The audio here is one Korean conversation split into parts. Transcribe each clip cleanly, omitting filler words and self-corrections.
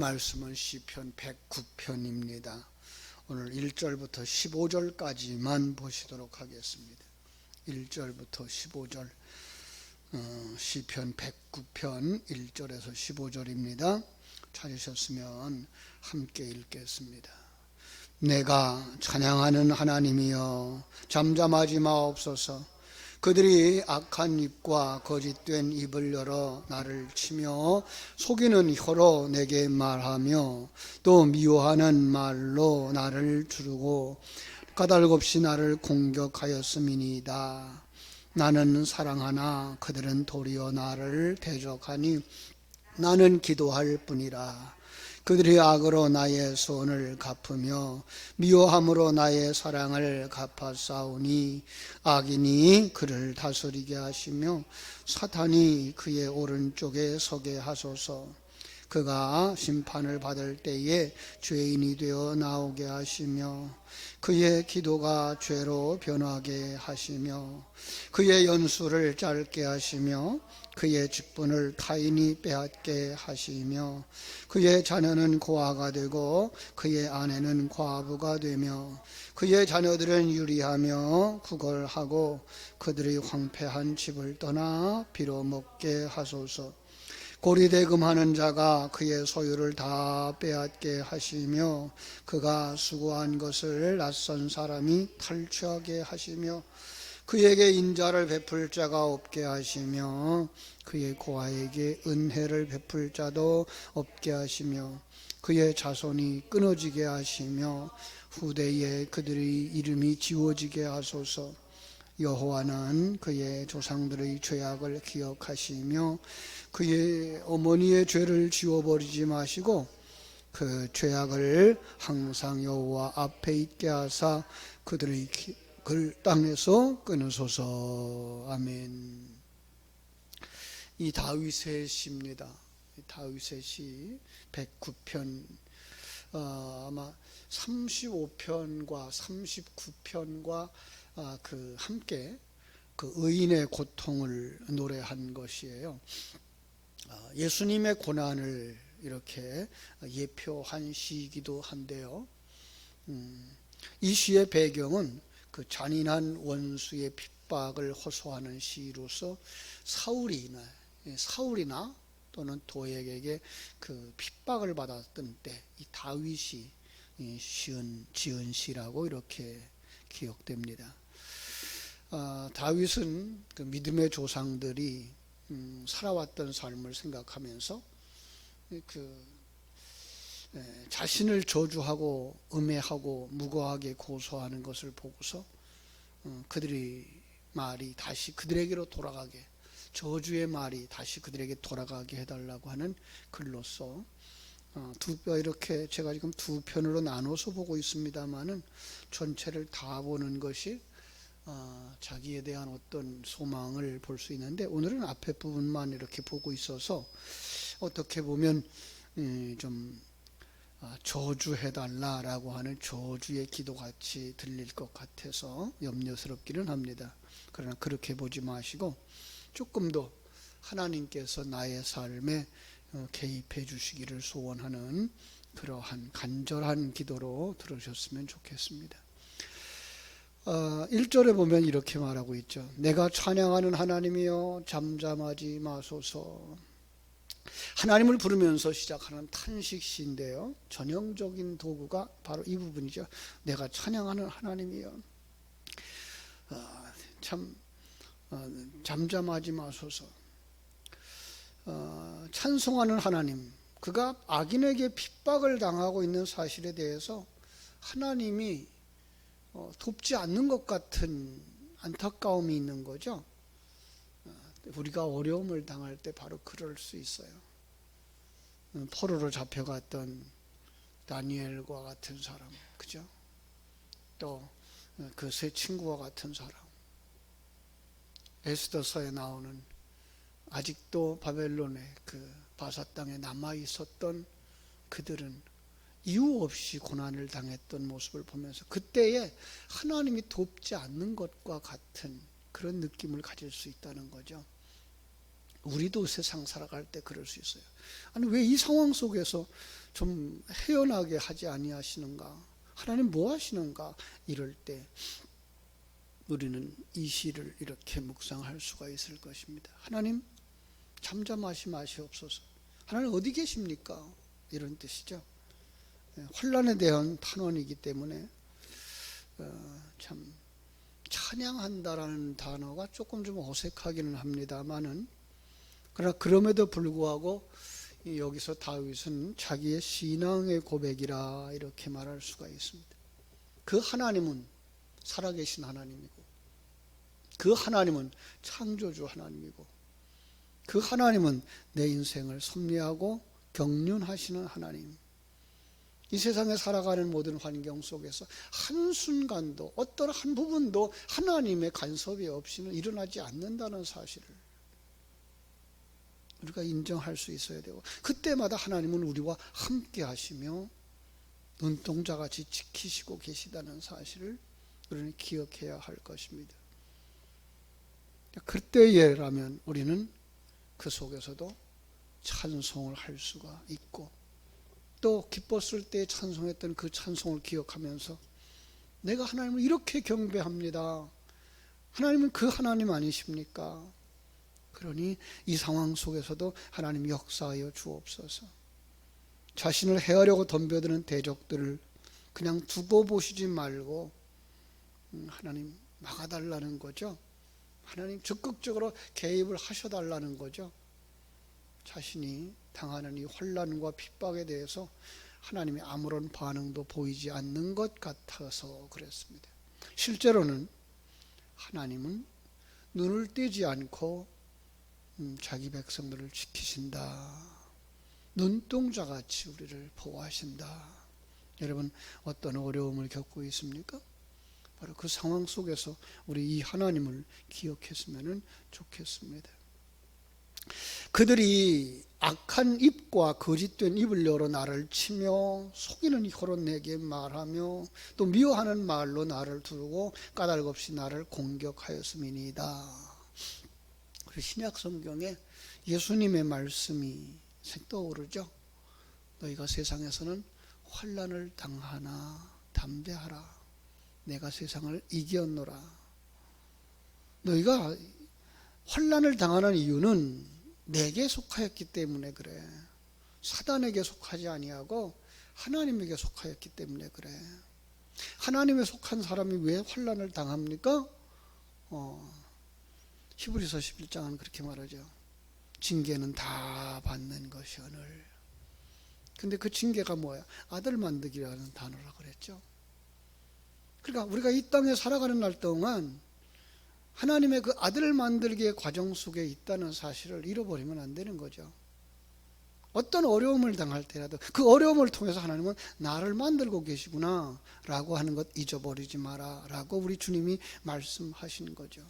말씀은 시편 109편입니다. 오늘 1절부터 15절까지만 보시도록 하겠습니다. 1절부터 15절 시편 109편 1절에서 15절입니다. 찾으셨으면 함께 읽겠습니다. 내가 찬양하는 하나님이여 잠잠하지 마옵소서. 그들이 악한 입과 거짓된 입을 열어 나를 치며 속이는 혀로 내게 말하며 또 미워하는 말로 나를 주르고 까닭없이 나를 공격하였음이니이다. 나는 사랑하나 그들은 도리어 나를 대적하니 나는 기도할 뿐이라. 그들이 악으로 나의 소원을 갚으며 미워함으로 나의 사랑을 갚아싸우니 악인이 그를 다스리게 하시며 사탄이 그의 오른쪽에 서게 하소서. 그가 심판을 받을 때에 죄인이 되어 나오게 하시며 그의 기도가 죄로 변하게 하시며 그의 연수를 짧게 하시며 그의 직분을 타인이 빼앗게 하시며 그의 자녀는 고아가 되고 그의 아내는 과부가 되며 그의 자녀들은 유리하며 구걸하고 그들이 황폐한 집을 떠나 빌어먹게 하소서. 고리대금하는 자가 그의 소유를 다 빼앗게 하시며 그가 수고한 것을 낯선 사람이 탈취하게 하시며 그에게 인자를 베풀 자가 없게 하시며 그의 고아에게 은혜를 베풀 자도 없게 하시며 그의 자손이 끊어지게 하시며 후대에 그들의 이름이 지워지게 하소서. 여호와는 그의 조상들의 죄악을 기억하시며 그의 어머니의 죄를 지워버리지 마시고 그 죄악을 항상 여호와 앞에 있게 하사 그들의 그 땅에서 끊으소서. 아멘. 이 다윗의 시입니다. 다윗의 시 109편 아마 35편과 39편과 함께 그 의인의 고통을 노래한 것이에요. 예수님의 고난을 이렇게 예표한 시이기도 한데요. 이 시의 배경은 그 잔인한 원수의 핍박을 호소하는 시로서 사울이나 또는 도액에게 그 핍박을 받았던 때 이 다윗이 지은 시라고 이렇게 기억됩니다. 다윗은 그 믿음의 조상들이 살아왔던 삶을 생각하면서 자신을 저주하고 음해하고 무고하게 고소하는 것을 보고서 그들의 말이 다시 그들에게로 돌아가게, 저주의 말이 다시 그들에게 돌아가게 해달라고 하는 글로서 이렇게 제가 지금 두 편으로 나눠서 보고 있습니다만은 전체를 다 보는 것이 자기에 대한 어떤 소망을 볼 수 있는데, 오늘은 앞에 부분만 이렇게 보고 있어서 어떻게 보면 좀 저주해달라라고 하는 저주의 기도같이 들릴 것 같아서 염려스럽기는 합니다. 그러나 그렇게 보지 마시고 조금 더 하나님께서 나의 삶에 개입해 주시기를 소원하는 그러한 간절한 기도로 들으셨으면 좋겠습니다. 1절에 보면 이렇게 말하고 있죠. 내가 찬양하는 하나님이여 잠잠하지 마소서. 하나님을 부르면서 시작하는 탄식시인데요, 전형적인 도구가 바로 이 부분이죠. 내가 찬양하는 하나님이여 잠잠하지 마소서. 찬송하는 하나님, 그가 악인에게 핍박을 당하고 있는 사실에 대해서 하나님이 돕지 않는 것 같은 안타까움이 있는 거죠. 우리가 어려움을 당할 때 바로 그럴 수 있어요. 포로로 잡혀갔던 다니엘과 같은 사람, 그죠? 또 그 세 친구와 같은 사람, 에스더서에 나오는 아직도 바벨론의 그 바사 땅에 남아 있었던 그들은 이유 없이 고난을 당했던 모습을 보면서 그때에 하나님이 돕지 않는 것과 같은 그런 느낌을 가질 수 있다는 거죠. 우리도 세상 살아갈 때 그럴 수 있어요. 아니 왜 이 상황 속에서 좀 헤어나게 하지 아니하시는가? 하나님 뭐 하시는가? 이럴 때 우리는 이 시를 이렇게 묵상할 수가 있을 것입니다. 하나님 잠잠하시 마시옵소서. 하나님 어디 계십니까? 이런 뜻이죠. 환난에 대한 탄원이기 때문에 참 찬양한다라는 단어가 조금 좀 어색하기는 합니다만은, 그러나 그럼에도 불구하고 여기서 다윗은 자기의 신앙의 고백이라 이렇게 말할 수가 있습니다. 그 하나님은 살아계신 하나님이고, 그 하나님은 창조주 하나님이고, 그 하나님은 내 인생을 섭리하고 경륜하시는 하나님. 이 세상에 살아가는 모든 환경 속에서 한순간도 어떤 한 부분도 하나님의 간섭이 없이는 일어나지 않는다는 사실을 우리가 인정할 수 있어야 되고, 그때마다 하나님은 우리와 함께 하시며 눈동자같이 지키시고 계시다는 사실을 우리는 기억해야 할 것입니다. 그때라면 우리는 그 속에서도 찬송을 할 수가 있고, 또 기뻤을 때 찬송했던 그 찬송을 기억하면서 내가 하나님을 이렇게 경배합니다. 하나님은 그 하나님 아니십니까? 그러니 이 상황 속에서도 하나님 역사하여 주옵소서. 자신을 해하려고 덤벼드는 대적들을 그냥 두고 보시지 말고 하나님 막아달라는 거죠. 하나님 적극적으로 개입을 하셔달라는 거죠. 자신이 당하는 이 환난과 핍박에 대해서 하나님이 아무런 반응도 보이지 않는 것 같아서 그랬습니다. 실제로는 하나님은 눈을 떼지 않고 자기 백성들을 지키신다. 눈동자같이 우리를 보호하신다. 여러분 어떤 어려움을 겪고 있습니까? 바로 그 상황 속에서 우리 이 하나님을 기억했으면 좋겠습니다. 그들이 악한 입과 거짓된 입을 열어 나를 치며 속이는 혀로 내게 말하며 또 미워하는 말로 나를 두르고 까닭없이 나를 공격하였음이니이다. 우리 신약 성경에 예수님의 말씀이 떠오르죠. 너희가 세상에서는 환난을 당하나 담대하라. 내가 세상을 이겼노라. 너희가 환난을 당하는 이유는 내게 속하였기 때문에 그래. 사단에게 속하지 아니하고 하나님에게 속하였기 때문에 그래. 하나님에 속한 사람이 왜 환난을 당합니까? 히브리서 11장은 그렇게 말하죠. 징계는 다 받는 것이오늘. 근데 그 징계가 뭐야? 아들 만들기라는 단어라고 그랬죠. 그러니까 우리가 이 땅에 살아가는 날 동안 하나님의 그 아들 만들기의 과정 속에 있다는 사실을 잃어버리면 안 되는 거죠. 어떤 어려움을 당할 때라도 그 어려움을 통해서 하나님은 나를 만들고 계시구나 라고 하는 것 잊어버리지 마라 라고 우리 주님이 말씀하신 거죠.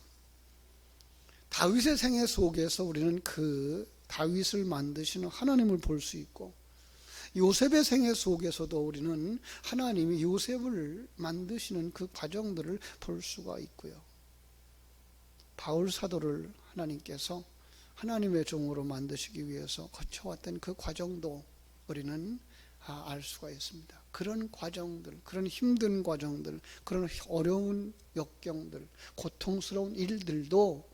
다윗의 생애 속에서 우리는 그 다윗을 만드시는 하나님을 볼 수 있고, 요셉의 생애 속에서도 우리는 하나님이 요셉을 만드시는 그 과정들을 볼 수가 있고요. 바울 사도를 하나님께서 하나님의 종으로 만드시기 위해서 거쳐왔던 그 과정도 우리는 알 수가 있습니다. 그런 과정들, 그런 힘든 과정들, 그런 어려운 역경들, 고통스러운 일들도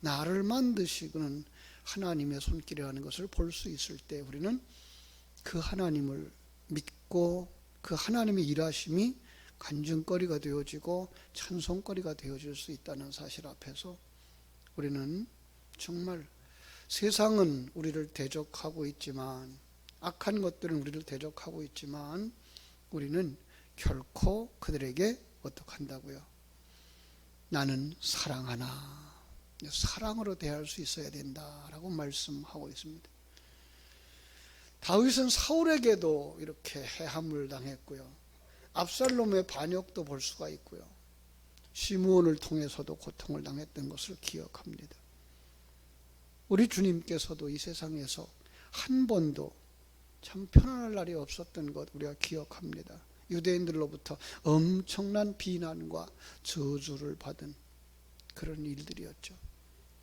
나를 만드시는 하나님의 손길이라는 것을 볼 수 있을 때 우리는 그 하나님을 믿고 그 하나님의 일하심이 간증거리가 되어지고 찬송거리가 되어질 수 있다는 사실 앞에서 우리는 정말 세상은 우리를 대적하고 있지만, 악한 것들은 우리를 대적하고 있지만 우리는 결코 그들에게 어떻게 한다고요? 나는 사랑하나. 사랑으로 대할 수 있어야 된다라고 말씀하고 있습니다. 다윗은 사울에게도 이렇게 해함을 당했고요. 압살롬의 반역도 볼 수가 있고요. 시므온을 통해서도 고통을 당했던 것을 기억합니다. 우리 주님께서도 이 세상에서 한 번도 참 편안할 날이 없었던 것 우리가 기억합니다. 유대인들로부터 엄청난 비난과 저주를 받은 그런 일들이었죠.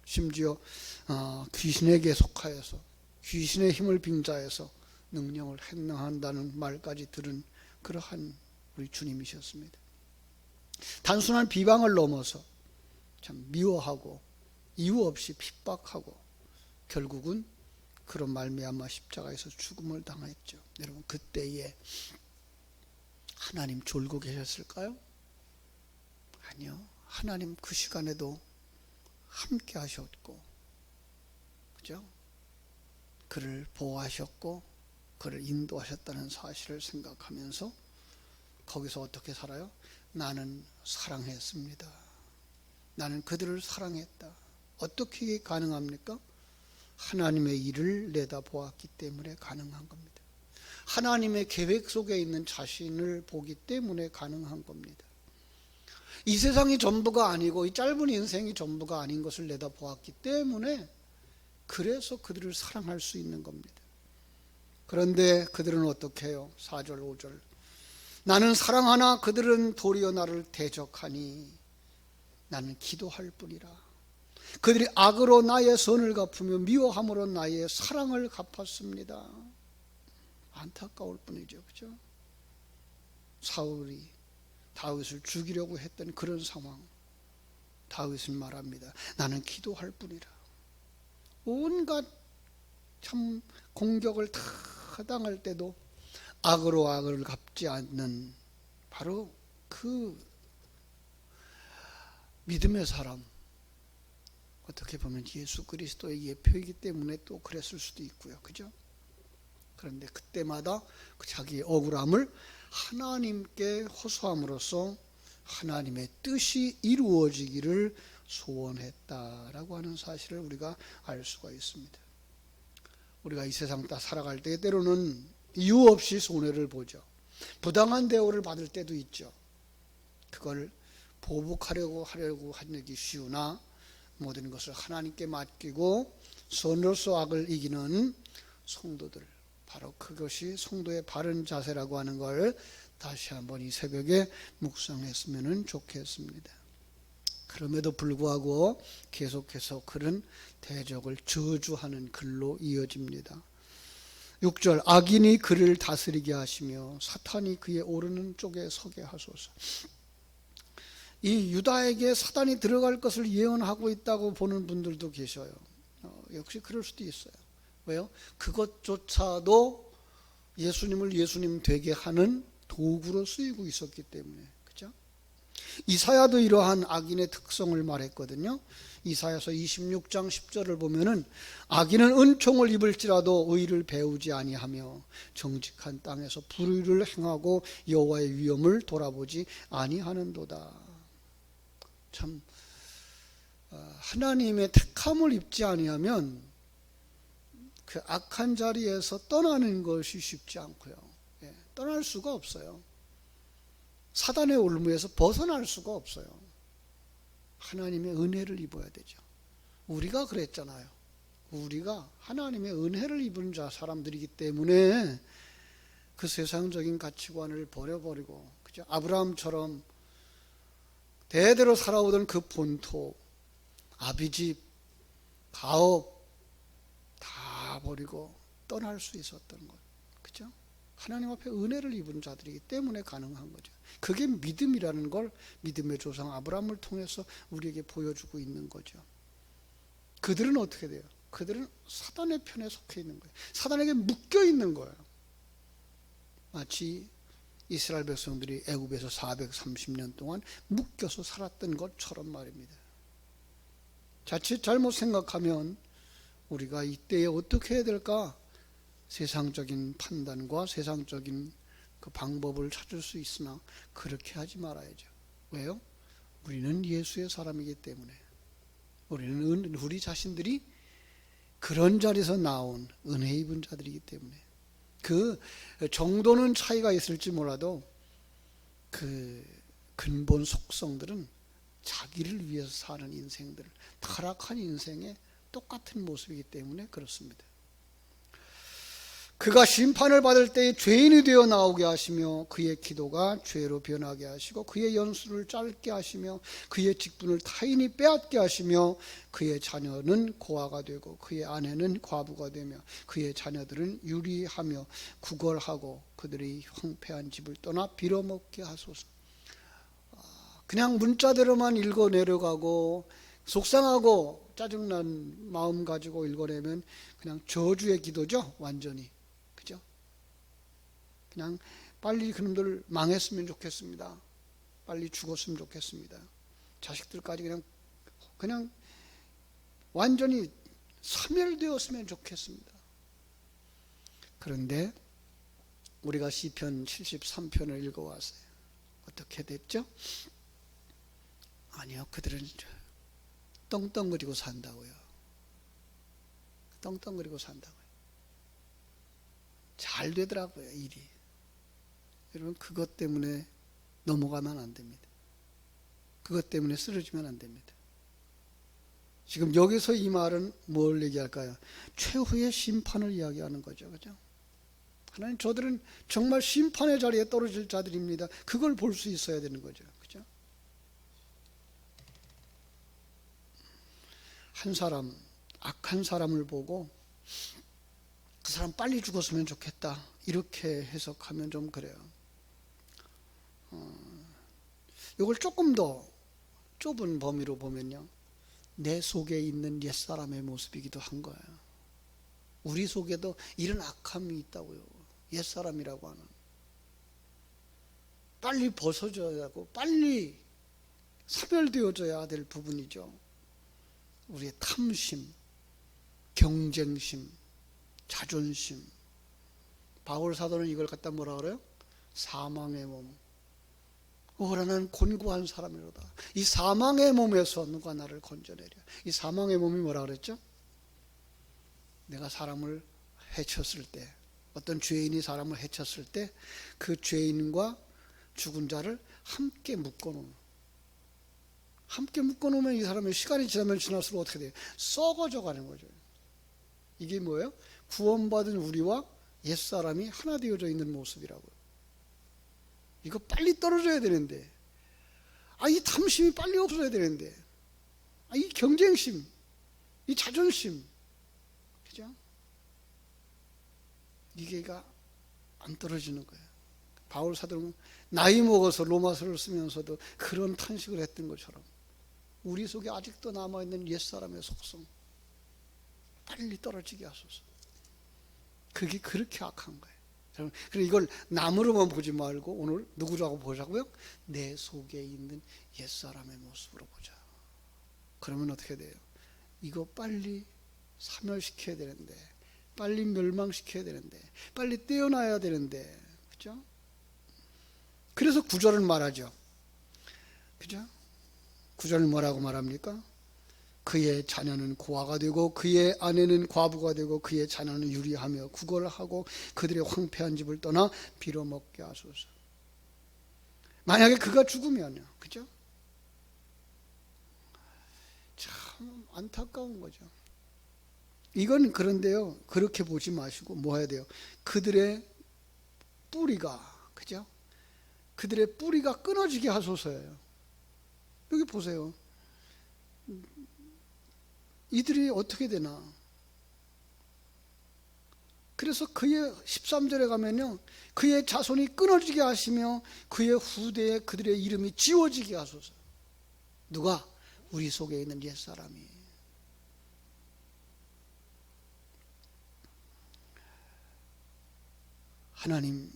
심지어 귀신에게 속하여서 귀신의 힘을 빙자해서 능력을 행한다는 말까지 들은 그러한 우리 주님이셨습니다. 단순한 비방을 넘어서 참 미워하고 이유 없이 핍박하고 결국은 그런 말미암아 십자가에서 죽음을 당했죠. 여러분, 그때에 하나님 졸고 계셨을까요? 아니요. 하나님 그 시간에도 함께 하셨고, 그죠? 그를 보호하셨고 그를 인도하셨다는 사실을 생각하면서 거기서 어떻게 살아요? 나는 사랑했습니다. 나는 그들을 사랑했다. 어떻게 가능합니까? 하나님의 일을 내다보았기 때문에 가능한 겁니다. 하나님의 계획 속에 있는 자신을 보기 때문에 가능한 겁니다. 이 세상이 전부가 아니고 이 짧은 인생이 전부가 아닌 것을 내다보았기 때문에 그래서 그들을 사랑할 수 있는 겁니다. 그런데 그들은 어떻게 해요? 4절 5절 나는 사랑하나 그들은 도리어 나를 대적하니 나는 기도할 뿐이라. 그들이 악으로 나의 선을 갚으며 미워함으로 나의 사랑을 갚았습니다. 안타까울 뿐이죠. 그죠? 사울이 다윗을 죽이려고 했던 그런 상황, 다윗은 말합니다. 나는 기도할 뿐이라. 온갖 참 공격을 다 당할 때도 악으로 악을 갚지 않는 바로 그 믿음의 사람, 어떻게 보면 예수 그리스도의 예표이기 때문에 또 그랬을 수도 있고요. 그죠? 그런데 그때마다 자기의 억울함을 하나님께 호소함으로써 하나님의 뜻이 이루어지기를 소원했다라고 하는 사실을 우리가 알 수가 있습니다. 우리가 이 세상 다 살아갈 때 때로는 이유 없이 손해를 보죠. 부당한 대우를 받을 때도 있죠. 그걸 보복하려고 하는 게 쉬우나 모든 것을 하나님께 맡기고 선으로서 악을 이기는 성도들, 바로 그것이 성도의 바른 자세라고 하는 걸 다시 한번 이 새벽에 묵상했으면 좋겠습니다. 그럼에도 불구하고 계속해서 그런 대적을 저주하는 글로 이어집니다. 6절 악인이 그를 다스리게 하시며 사탄이 그의 오르는 쪽에 서게 하소서. 이 유다에게 사단이 들어갈 것을 예언하고 있다고 보는 분들도 계셔요. 역시 그럴 수도 있어요. 왜요? 그것조차도 예수님을 예수님 되게 하는 도구로 쓰이고 있었기 때문에. 그죠? 이사야도 이러한 악인의 특성을 말했거든요. 이사야서 26장 10절을 보면은 악인은 은총을 입을지라도 의를 배우지 아니하며 정직한 땅에서 불의를 행하고 여호와의 위엄을 돌아보지 아니하는도다. 참 하나님의 택함을 입지 아니하면 그 악한 자리에서 떠나는 것이 쉽지 않고요. 떠날 수가 없어요. 사단의 올무에서 벗어날 수가 없어요. 하나님의 은혜를 입어야 되죠. 우리가 그랬잖아요. 우리가 하나님의 은혜를 입은 사람들이기 때문에 그 세상적인 가치관을 버려버리고, 그죠? 아브라함처럼 대대로 살아오던 그 본토, 아비집, 가업 다 버리고 떠날 수 있었던 것, 그죠? 하나님 앞에 은혜를 입은 자들이기 때문에 가능한 거죠. 그게 믿음이라는 걸 믿음의 조상 아브라함을 통해서 우리에게 보여주고 있는 거죠. 그들은 어떻게 돼요? 그들은 사단의 편에 속해 있는 거예요. 사단에게 묶여 있는 거예요. 마치 이스라엘 백성들이 애굽에서 430년 동안 묶여서 살았던 것처럼 말입니다. 자칫 잘못 생각하면 우리가 이때에 어떻게 해야 될까? 세상적인 판단과 세상적인 그 방법을 찾을 수 있으나 그렇게 하지 말아야죠. 왜요? 우리는 예수의 사람이기 때문에. 우리는 우리 자신들이 그런 자리에서 나온 은혜 입은 자들이기 때문에. 그 정도는 차이가 있을지 몰라도 그 근본 속성들은 자기를 위해서 사는 인생들, 타락한 인생의 똑같은 모습이기 때문에 그렇습니다. 그가 심판을 받을 때에 죄인이 되어 나오게 하시며 그의 기도가 죄로 변하게 하시고 그의 연수를 짧게 하시며 그의 직분을 타인이 빼앗게 하시며 그의 자녀는 고아가 되고 그의 아내는 과부가 되며 그의 자녀들은 유리하며 구걸하고 그들의 황폐한 집을 떠나 빌어먹게 하소서. 그냥 문자대로만 읽어 내려가고 속상하고 짜증난 마음 가지고 읽어내면 그냥 저주의 기도죠. 완전히. 그죠? 그냥 빨리 그놈들 망했으면 좋겠습니다. 빨리 죽었으면 좋겠습니다. 자식들까지 그냥 완전히 소멸되었으면 좋겠습니다. 그런데 우리가 시편 73편을 읽어왔어요. 어떻게 됐죠? 아니요, 그들은 떵떵거리고 산다고요. 떵떵거리고 산다고요. 잘 되더라고요, 일이. 여러분, 그것 때문에 넘어가면 안 됩니다. 그것 때문에 쓰러지면 안 됩니다. 지금 여기서 이 말은 뭘 얘기할까요? 최후의 심판을 이야기하는 거죠. 그죠? 하나님, 저들은 정말 심판의 자리에 떨어질 자들입니다. 그걸 볼 수 있어야 되는 거죠. 그죠? 한 사람, 악한 사람을 보고 그 사람 빨리 죽었으면 좋겠다, 이렇게 해석하면 좀 그래요. 이걸 조금 더 좁은 범위로 보면요, 내 속에 있는 옛사람의 모습이기도 한 거예요. 우리 속에도 이런 악함이 있다고요. 옛사람이라고 하는. 빨리 벗어져야 하고 빨리 사별되어져야 될 부분이죠. 우리의 탐심, 경쟁심, 자존심. 바울 사도는 이걸 갖다 뭐라 그래요? 사망의 몸. 오라는 곤고한 사람이로다. 이 사망의 몸에서 누가 나를 건져내려. 이 사망의 몸이 뭐라 그랬죠? 내가 사람을 해쳤을 때, 어떤 죄인이 사람을 해쳤을 때 그 죄인과 죽은 자를 함께 묶어놓는. 함께 묶어놓으면 이 사람의 시간이 지나면 지날수록 어떻게 돼요? 썩어져 가는 거죠. 이게 뭐예요? 구원받은 우리와 옛사람이 하나 되어져 있는 모습이라고요. 이거 빨리 떨어져야 되는데, 이 탐심이 빨리 없어져야 되는데, 이 경쟁심, 이 자존심, 그죠? 이게가 안 떨어지는 거예요. 바울 사도는 나이 먹어서 로마서를 쓰면서도 그런 탄식을 했던 것처럼 우리 속에 아직도 남아있는 옛사람의 속성 빨리 떨어지게 하소서. 그게 그렇게 악한 거예요. 그래서 이걸 남으로만 보지 말고 오늘 누구라고 보자고요? 내 속에 있는 옛사람의 모습으로 보자. 그러면 어떻게 돼요? 이거 빨리 사멸시켜야 되는데, 빨리 멸망시켜야 되는데, 빨리 떼어놔야 되는데, 그죠? 그래서 구절을 말하죠. 그죠? 구절을 뭐라고 말합니까? 그의 자녀는 고아가 되고 그의 아내는 과부가 되고 그의 자녀는 유리하며 구걸하고 그들의 황폐한 집을 떠나 빌어먹게 하소서. 만약에 그가 죽으면요, 그죠? 참 안타까운 거죠. 이건 그런데요, 그렇게 보지 마시고 뭐 해야 돼요? 그들의 뿌리가, 그죠? 그들의 뿌리가 끊어지게 하소서예요. 여기 보세요. 이들이 어떻게 되나? 그래서 그의 13절에 가면요, 그의 자손이 끊어지게 하시며 그의 후대에 그들의 이름이 지워지게 하소서. 누가? 우리 속에 있는 옛사람이. 하나님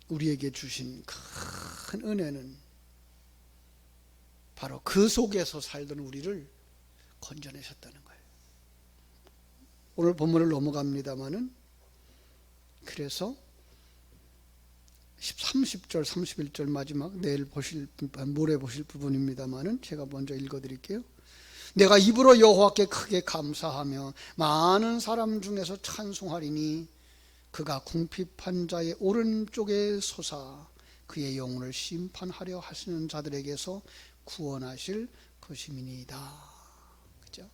우리에게 주신 큰 은혜는 바로 그 속에서 살던 우리를 건져내셨다는 거예요. 오늘 본문을 넘어갑니다마는, 그래서 30절, 31절 마지막, 모레 보실 부분입니다마는 제가 먼저 읽어드릴게요. 내가 입으로 여호와께 크게 감사하며 많은 사람 중에서 찬송하리니 그가 궁핍한 자의 오른쪽에 솟아 그의 영혼을 심판하려 하시는 자들에게서 구원하실 것임이니이다. 그죠?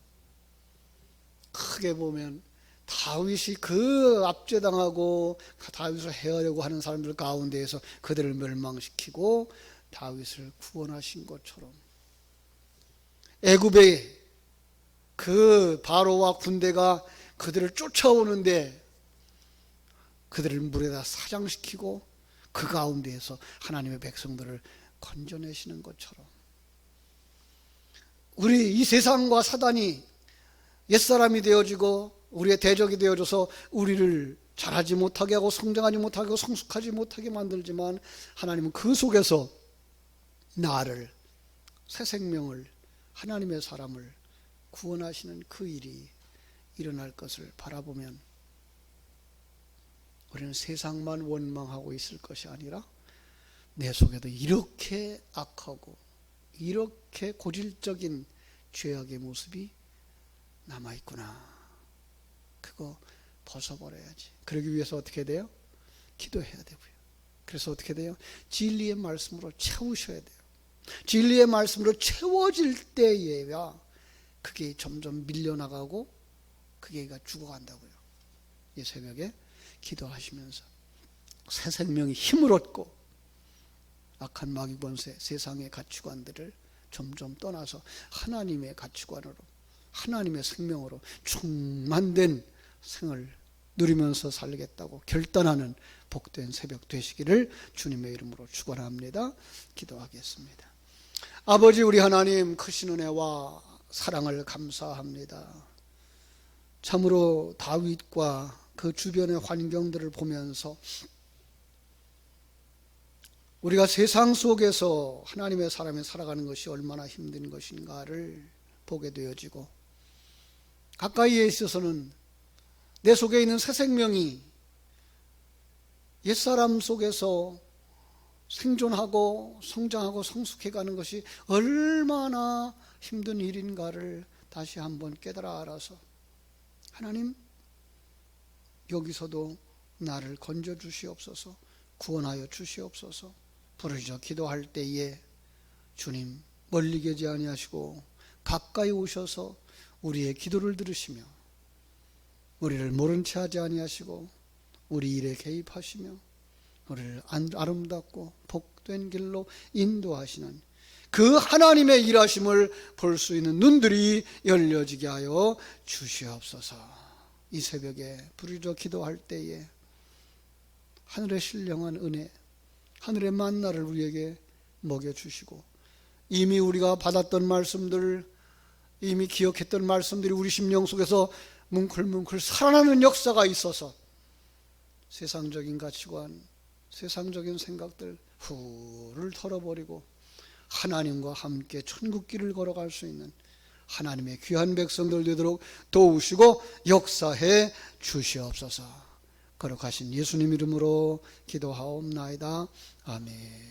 크게 보면 다윗이 그 압제당하고 다윗을 해하려고 하는 사람들 가운데에서 그들을 멸망시키고 다윗을 구원하신 것처럼 애굽의 그 바로와 군대가 그들을 쫓아오는데 그들을 물에다 사장시키고 그 가운데에서 하나님의 백성들을 건져내시는 것처럼 우리 이 세상과 사단이 옛사람이 되어지고 우리의 대적이 되어져서 우리를 자라지 못하게 하고 성장하지 못하게 하고 성숙하지 못하게 만들지만 하나님은 그 속에서 나를, 새 생명을, 하나님의 사람을 구원하시는 그 일이 일어날 것을 바라보면 우리는 세상만 원망하고 있을 것이 아니라 내 속에도 이렇게 악하고 이렇게 고질적인 죄악의 모습이 남아있구나. 그거 벗어버려야지. 그러기 위해서 어떻게 돼요? 기도해야 되고요. 그래서 어떻게 돼요? 진리의 말씀으로 채우셔야 돼요. 진리의 말씀으로 채워질 때에야 그게 점점 밀려나가고 그게 죽어간다고요. 이 새벽에 기도하시면서 새 생명이 힘을 얻고 악한 마귀 권세, 세상의 가치관들을 점점 떠나서 하나님의 가치관으로, 하나님의 생명으로 충만된 생을 누리면서 살겠다고 결단하는 복된 새벽 되시기를 주님의 이름으로 축원합니다. 기도하겠습니다. 아버지, 우리 하나님 크신 은혜와 사랑을 감사합니다. 참으로 다윗과 그 주변의 환경들을 보면서 우리가 세상 속에서 하나님의 사람이 살아가는 것이 얼마나 힘든 것인가를 보게 되어지고, 가까이에 있어서는 내 속에 있는 새 생명이 옛사람 속에서 생존하고 성장하고 성숙해가는 것이 얼마나 힘든 일인가를 다시 한번 깨달아 알아서, 하나님 여기서도 나를 건져 주시옵소서, 구원하여 주시옵소서. 부르짖어 기도할 때에 주님 멀리 계지 아니하시고 가까이 오셔서 우리의 기도를 들으시며 우리를 모른 채 하지 아니하시고 우리 일에 개입하시며 우리를 아름답고 복된 길로 인도하시는 그 하나님의 일하심을 볼 수 있는 눈들이 열려지게 하여 주시옵소서. 이 새벽에 부르짖어 기도할 때에 하늘의 신령한 은혜, 하늘의 만나를 우리에게 먹여주시고, 이미 우리가 받았던 말씀들, 이미 기억했던 말씀들이 우리 심령 속에서 뭉클뭉클 살아나는 역사가 있어서 세상적인 가치관, 세상적인 생각들 후를 털어버리고 하나님과 함께 천국길을 걸어갈 수 있는 하나님의 귀한 백성들 되도록 도우시고 역사해 주시옵소서. 거룩하신 예수님 이름으로 기도하옵나이다. 아멘.